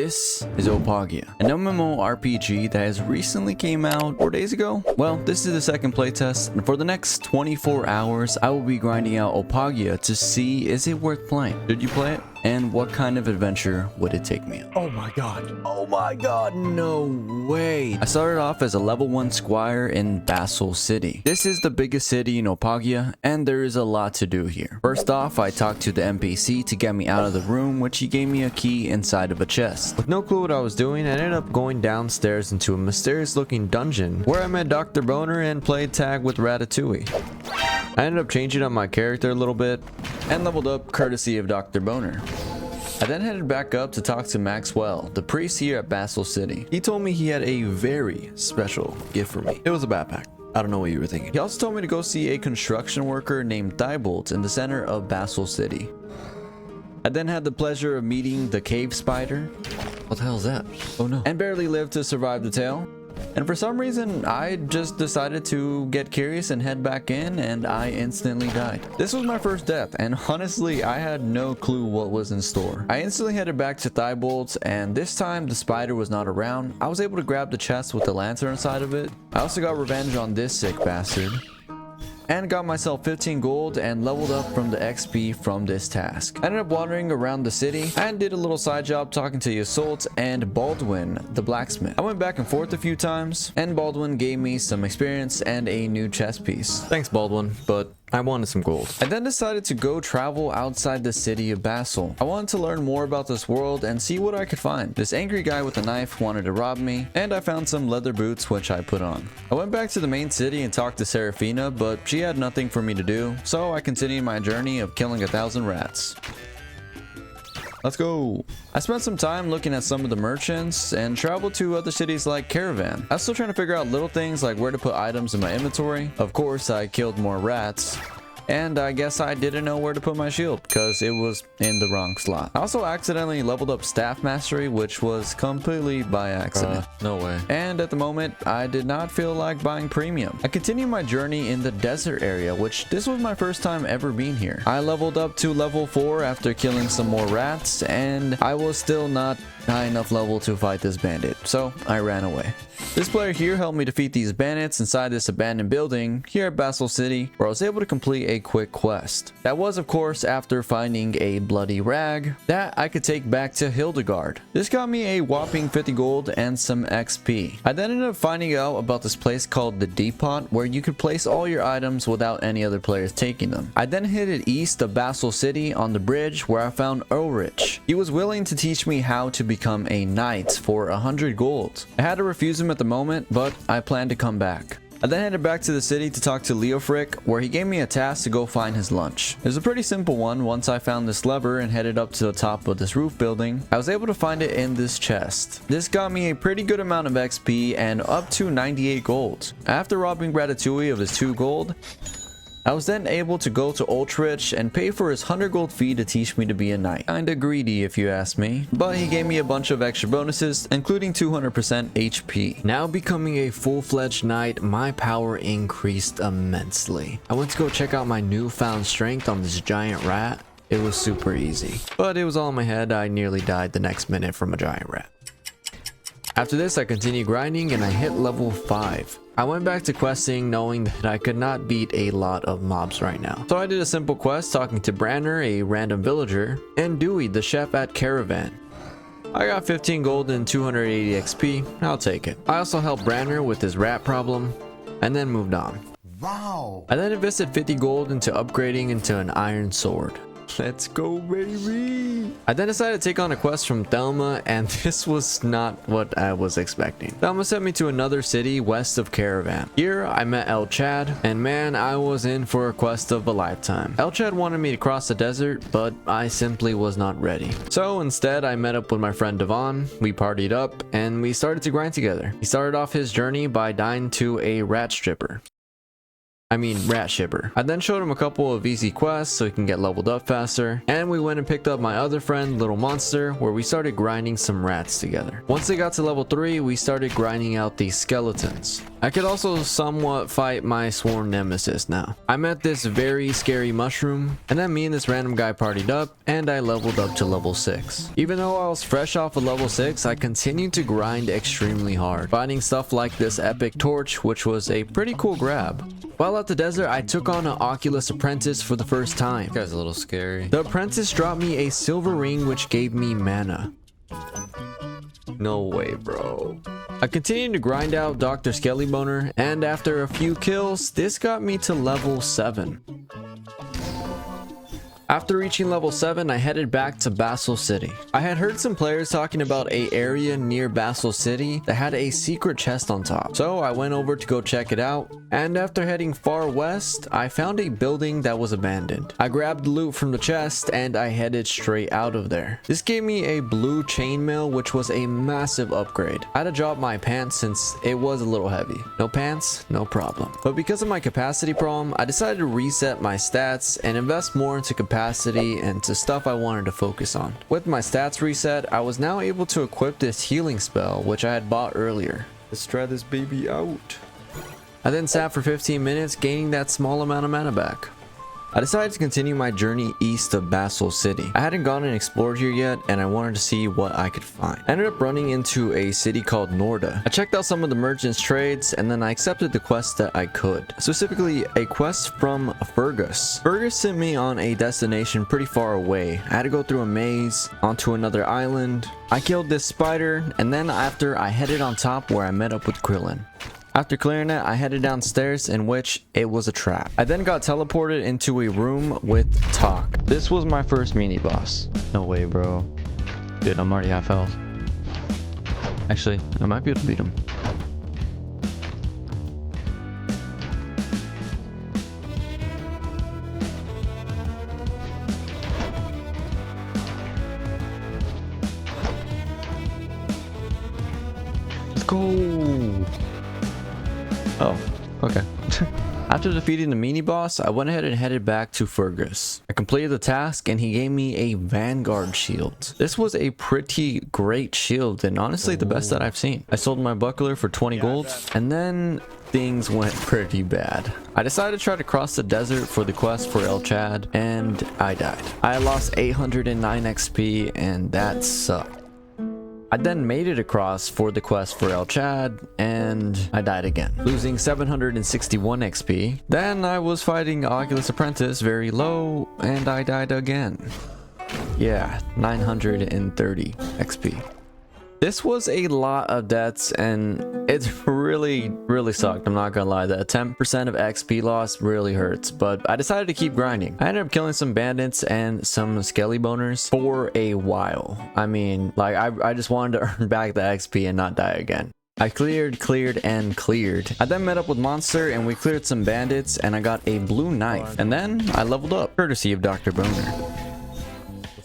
This is Opagia, an MMORPG that has recently came out 4 days ago. Well, this is the second playtest, and for the next 24 hours, I will be grinding out Opagia to see is it worth playing. Should you play it? And what kind of adventure would it take me on? Oh my god, no way. I started off as a level 1 squire in Bassel City. This is the biggest city in Opagia, and there is a lot to do here. First off, I talked to the NPC to get me out of the room, which he gave me a key inside of a chest. With no clue what I was doing, I ended up going downstairs into a mysterious looking dungeon where I met Dr. Boner and played tag with Ratatouille. I ended up changing up my character a little bit and leveled up courtesy of Dr. Boner. I then headed back up to talk to Maxwell, the priest here at Bassel City. He told me he had a very special gift for me. It was a backpack. I don't know what you were thinking. He also told me to go see a construction worker named Diebold in the center of Bassel City. I then had the pleasure of meeting the cave spider. What the hell is that? Oh no. And barely lived to survive the tale. And for some reason, I just decided to get curious and head back in, and I instantly died. This was my first death, and honestly, I had no clue what was in store. I instantly headed back to Diebold's, and this time the spider was not around. I was able to grab the chest with the lantern inside of it. I also got revenge on this sick bastard, and got myself 15 gold and leveled up from the XP from this task. I ended up wandering around the city and did a little side job talking to Yasult and Baldwin, the blacksmith. I went back and forth a few times, and Baldwin gave me some experience and a new chest piece. Thanks, Baldwin, but I wanted some gold. I then decided to go travel outside the city of Bassel. I wanted to learn more about this world and see what I could find. This angry guy with a knife wanted to rob me, and I found some leather boots which I put on. I went back to the main city and talked to Serafina, but she had nothing for me to do, so I continued my journey of killing 1,000 rats. Let's go. I spent some time looking at some of the merchants and traveled to other cities like Caravan. I was still trying to figure out little things like where to put items in my inventory. Of course, I killed more rats. And I guess I didn't know where to put my shield because it was in the wrong slot. I also accidentally leveled up staff mastery, which was completely by accident. No way. And at the moment, I did not feel like buying premium. I continued my journey in the desert area, which this was my first time ever being here. I leveled up to level 4 after killing some more rats, and I was still not high enough level to fight this bandit, so I ran away. This player here helped me defeat these bandits inside this abandoned building here at Bassel City, where I was able to complete a quick quest. That was, of course, after finding a bloody rag that I could take back to Hildegard. This got me a whopping 50 gold and some XP. I then ended up finding out about this place called the Depot, where you could place all your items without any other players taking them. I then headed east of Bassel City on the bridge where I found Ulrich. He was willing to teach me how to become a knight for 100 gold. I had to refuse him at the moment, but I plan to come back. I then headed back to the city to talk to Leofric, where he gave me a task to go find his lunch. It was a pretty simple one. Once I found this lever and headed up to the top of this roof building, I was able to find it in this chest. This got me a pretty good amount of XP and up to 98 gold. After robbing Ratatouille of his 2 gold, I was then able to go to Ulrich and pay for his 100 gold fee to teach me to be a knight. Kinda greedy if you ask me, but he gave me a bunch of extra bonuses, including 200% HP. Now becoming a full-fledged knight, my power increased immensely. I went to go check out my newfound strength on this giant rat. It was super easy, but it was all in my head. I nearly died the next minute from a giant rat. After this, I continued grinding and I hit level 5. I went back to questing knowing that I could not beat a lot of mobs right now. So I did a simple quest talking to Branner, a random villager, and Dewey, the chef at Caravan. I got 15 gold and 280 XP, I'll take it. I also helped Branner with his rat problem, and then moved on. Wow! I then invested 50 gold into upgrading into an iron sword. Let's go, baby! I then decided to take on a quest from Thelma, and this was not what I was expecting. Thelma sent me to another city west of Caravan. Here, I met El Chad, and man, I was in for a quest of a lifetime. El Chad wanted me to cross the desert, but I simply was not ready. So instead, I met up with my friend Devon, we partied up, and we started to grind together. He started off his journey by dying to a rat stripper. I mean rat shipper. I then showed him a couple of easy quests so he can get leveled up faster, and we went and picked up my other friend, Little Monster, where we started grinding some rats together. Once they got to level 3, we started grinding out these skeletons. I could also somewhat fight my sworn nemesis now. I met this very scary mushroom, and then me and this random guy partied up, and I leveled up to level 6. Even though I was fresh off of level 6, I continued to grind extremely hard, finding stuff like this epic torch, which was a pretty cool grab. While at the desert, I took on an Oculus Apprentice for the first time. This guy's a little scary. The Apprentice dropped me a silver ring, which gave me mana. No way, bro. I continued to grind out Dr. Skellyboner, and after a few kills, this got me to level 7. After reaching level 7, I headed back to Bassel City. I had heard some players talking about an area near Bassel City that had a secret chest on top. So I went over to go check it out, and after heading far west, I found a building that was abandoned. I grabbed the loot from the chest and I headed straight out of there. This gave me a blue chainmail, which was a massive upgrade. I had to drop my pants since it was a little heavy. No pants, no problem. But because of my capacity problem, I decided to reset my stats and invest more into capacity and to stuff I wanted to focus on. With my stats reset, I was now able to equip this healing spell, which I had bought earlier. Let's try this baby out. I then sat for 15 minutes, gaining that small amount of mana back. I decided to continue my journey east of Bassel City. I hadn't gone and explored here yet, and I wanted to see what I could find. I ended up running into a city called Norda. I checked out some of the merchants' trades, and then I accepted the quest that I could. Specifically, a quest from Fergus. Fergus sent me on a destination pretty far away. I had to go through a maze, onto another island. I killed this spider, and then after I headed on top where I met up with Krillin. After clearing it, I headed downstairs, in which it was a trap. I then got teleported into a room with Talk. This was my first mini boss. No way, bro. Dude, I'm already half health. Actually, I might be able to beat him. Let's go. Oh, okay. After defeating the mini boss, I went ahead and headed back to Fergus. I completed the task and he gave me a Vanguard shield. This was a pretty great shield and honestly the best that I've seen. I sold my buckler for 20 gold and then things went pretty bad. I decided to try to cross the desert for the quest for El Chad and I died. I lost 809 XP and that sucked. I then made it across for the quest for El Chad, and I died again, losing 761 XP. Then I was fighting Oculus Apprentice very low, and I died again. Yeah, 930 XP. This was a lot of deaths and it really sucked. I'm not gonna lie, that 10% of XP loss really hurts, but I decided to keep grinding. I ended up killing some bandits and some skelly boners for a while. I mean, like I just wanted to earn back the XP and not die again. I cleared, and cleared. I then met up with Monster and we cleared some bandits and I got a blue knife. And then I leveled up, courtesy of Dr. Boner.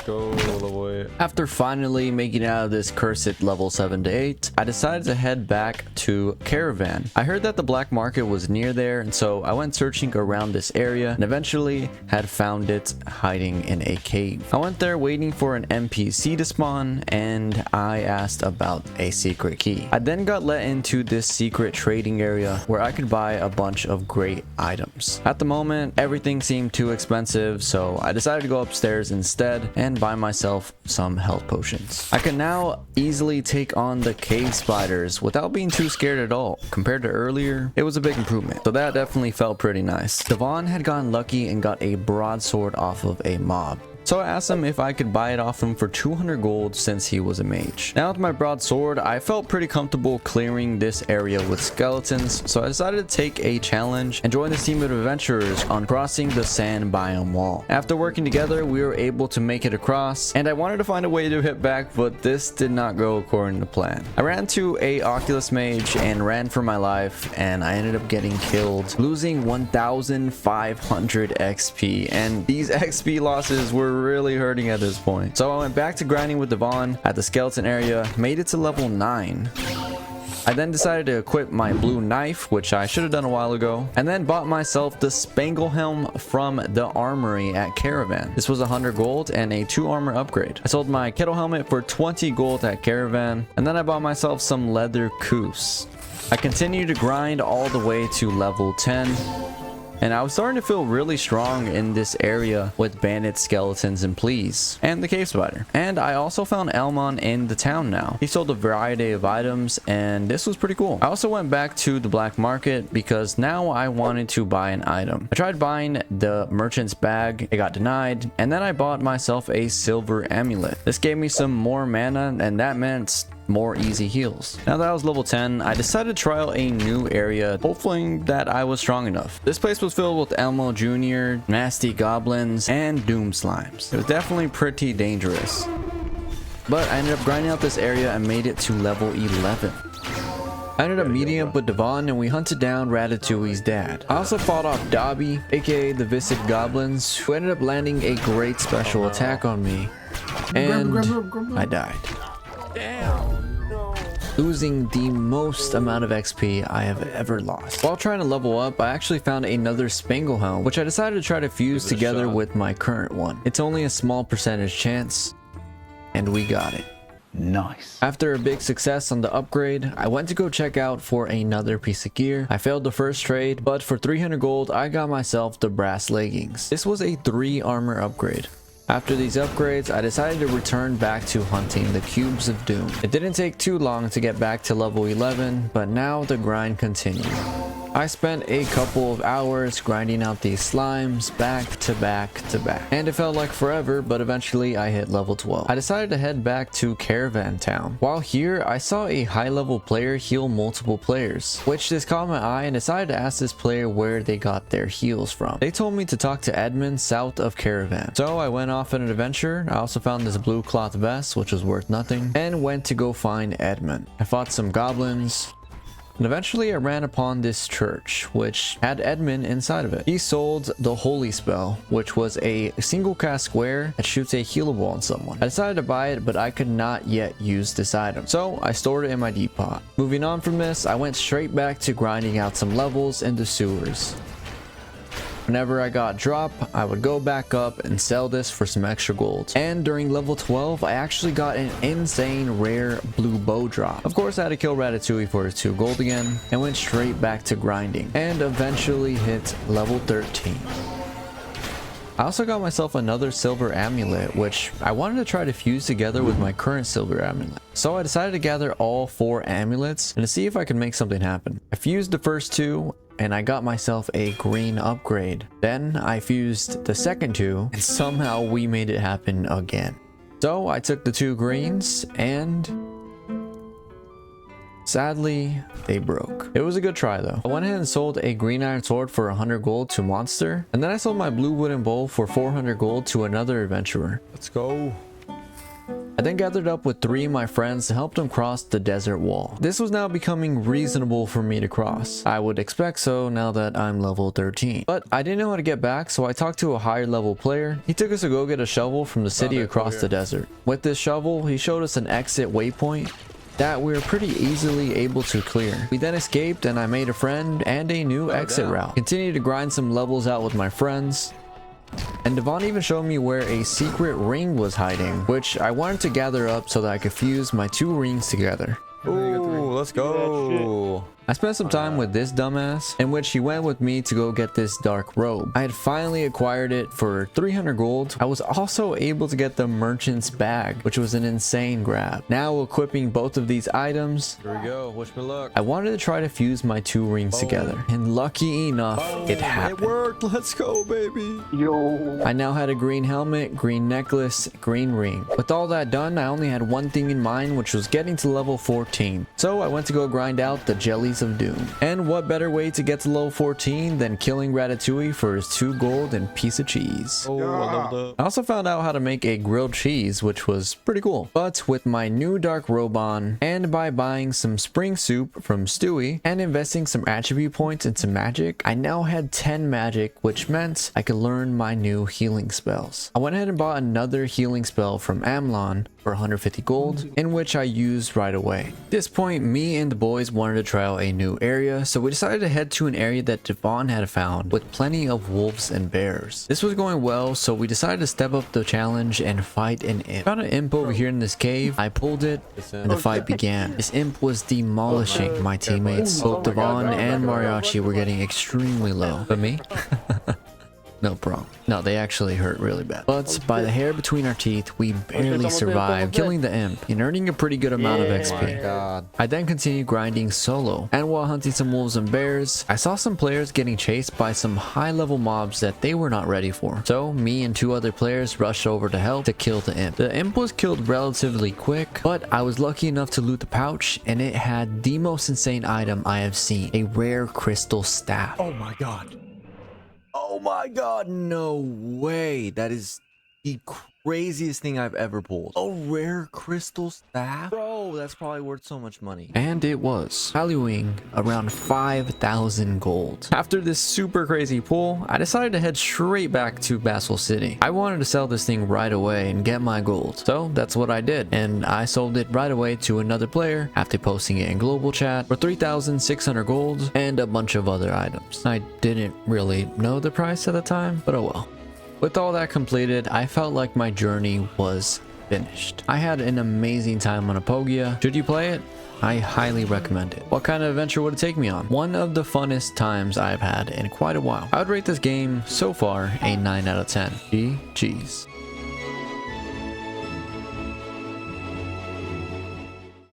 Go all the way. After finally making it out of this cursed level 7 to 8, I decided to head back to Caravan. I heard that the black market was near there, and so I went searching around this area and eventually had found it hiding in a cave. I went there waiting for an NPC to spawn and I asked about a secret key. I then got let into this secret trading area where I could buy a bunch of great items. At the moment, everything seemed too expensive, so I decided to go upstairs instead and buy myself some health potions. I can now easily take on the cave spiders without being too scared at all. Compared to earlier, it was a big improvement, so that definitely felt pretty nice. Devon had gotten lucky and got a broadsword off of a mob. So I asked him if I could buy it off him for 200 gold since he was a mage. Now with my broadsword, I felt pretty comfortable clearing this area with skeletons, so I decided to take a challenge and join this team of adventurers on crossing the sand biome wall. After working together, we were able to make it across, and I wanted to find a way to hit back, but this did not go according to plan. I ran to a Oculus mage and ran for my life, and I ended up getting killed, losing 1,500 XP, and these XP losses were really hurting at this point. So I went back to grinding with Devon at the skeleton area, made it to level 9. I then decided to equip my blue knife, which I should have done a while ago, and then bought myself the Spangle Helm from the armory at Caravan. This was 100 gold and a 2 armor upgrade. I sold my kettle helmet for 20 gold at Caravan, and then I bought myself some leather coos. I continued to grind all the way to level 10. And I was starting to feel really strong in this area with bandit skeletons and pleas and the cave spider. And I also found Elmon in the town now. He sold a variety of items and this was pretty cool. I also went back to the black market because now I wanted to buy an item. I tried buying the merchant's bag, it got denied, and then I bought myself a silver amulet. This gave me some more mana and that meant more easy heals. Now that I was level 10, I decided to try out a new area, hoping that I was strong enough. This place was filled with Elmo Jr., nasty goblins, and doom slimes. It was definitely pretty dangerous. But I ended up grinding out this area and made it to level 11. I ended up meeting up with Devon and we hunted down Ratatouille's dad. I also fought off Dobby, aka the Viscid Goblins, who ended up landing a great special attack on me. And I died. Losing the most amount of XP I have ever lost. While trying to level up, I actually found another Spangle Helm, which I decided to try to fuse together with my current one. It's only a small percentage chance, and we got it. Nice. After a big success on the upgrade, I went to go check out for another piece of gear. I failed the first trade, but for 300 gold, I got myself the brass leggings. This was a 3 armor upgrade. After these upgrades, I decided to return back to hunting the cubes of doom. It didn't take too long to get back to level 11, but now the grind continued. I spent a couple of hours grinding out these slimes back to back to back. And it felt like forever, but eventually I hit level 12. I decided to head back to Caravan Town. While here, I saw a high level player heal multiple players, which just caught my eye and decided to ask this player where they got their heals from. They told me to talk to Edmund south of Caravan. So I went off on an adventure. I also found this blue cloth vest, which was worth nothing, and went to go find Edmund. I fought some goblins. And eventually I ran upon this church, which had Edmund inside of it. He sold the Holy Spell, which was a single cast square that shoots a healable on someone. I decided to buy it, but I could not yet use this item. So I stored it in my depot. Moving on from this, I went straight back to grinding out some levels in the sewers. Whenever I got drop, I would go back up and sell this for some extra gold. And during level 12, I actually got an insane rare blue bow drop. Of course, I had to kill Ratatouille for his 2 gold again and went straight back to grinding and eventually hit level 13. I also got myself another silver amulet, which I wanted to try to fuse together with my current silver amulet. So I decided to gather all 4 amulets and to see if I could make something happen. I fused the first 2 and I got myself a green upgrade. Then I fused the second 2 and somehow we made it happen again. So I took the 2 greens and sadly they broke. It was a good try though. I went ahead and sold a green iron sword for 100 gold to Monster, and then I sold my blue wooden bowl for 400 gold to another adventurer. Let's go. I then gathered up with 3 of my friends to help them cross the desert wall. This was now becoming reasonable for me to cross. I would expect so now that I'm level 13. But I didn't know how to get back, so I talked to a higher level player. He took us to go get a shovel from the city across the desert. With this shovel, he showed us an exit waypoint that we were pretty easily able to clear. We then escaped and I made a friend and a new exit route. Continued to grind some levels out with my friends. And Devon even showed me where a secret ring was hiding, which I wanted to gather up so that I could fuse my 2 rings together. Ooh, let's go. I spent some time with this dumbass, in which he went with me to go get this dark robe. I had finally acquired it for 300 gold. I was also able to get the merchant's bag, which was an insane grab. Now equipping both of these items, here we go, wish me luck. I wanted to try to fuse my 2 rings together, and lucky enough, it happened. It worked, let's go baby. Yo. I now had a green helmet, green necklace, green ring. With all that done, I only had one thing in mind, which was getting to level 14. So I went to go grind out the jellies of doom. And what better way to get to level 14 than killing Ratatouille for his 2 gold and piece of cheese. Oh, I also found out how to make a grilled cheese, which was pretty cool. But with my new dark robe on, and by buying some spring soup from Stewie and investing some attribute points into magic, I now had 10 magic, which meant I could learn my new healing spells. I went ahead and bought another healing spell from Amlon, for 150 gold, in which I used right away. At this point, me and the boys wanted to try out a new area, so we decided to head to an area that Devon had found with plenty of wolves and bears. This was going well, so we decided to step up the challenge and fight an imp. Found an imp over here in this cave. I pulled it and the fight began. This imp was demolishing my teammates. Both Devon and Mariachi were getting extremely low. But me? No problem. No, they actually hurt really bad. But by the hair between our teeth, we barely survived, killing the imp and earning a pretty good amount of XP. I then continued grinding solo, and while hunting some wolves and bears, I saw some players getting chased by some high-level mobs that they were not ready for. So me and 2 other players rushed over to help to kill the imp. The imp was killed relatively quick, but I was lucky enough to loot the pouch, and it had the most insane item I have seen: a rare crystal staff. Oh my god. Oh my god, no way. That is the craziest thing I've ever pulled. A rare crystal staff? Bro, that's probably worth so much money. And it was, valuing around 5,000 gold. After this super crazy pull, I decided to head straight back to Bassel City. I wanted to sell this thing right away and get my gold. So that's what I did. And I sold it right away to another player after posting it in global chat for 3,600 gold and a bunch of other items. I didn't really know the price at the time, but oh well. With all that completed, I felt like my journey was finished. I had an amazing time on Apogia. Should you play it? I highly recommend it. What kind of adventure would it take me on? One of the funnest times I've had in quite a while. I would rate this game so far a 9 out of 10. GG's.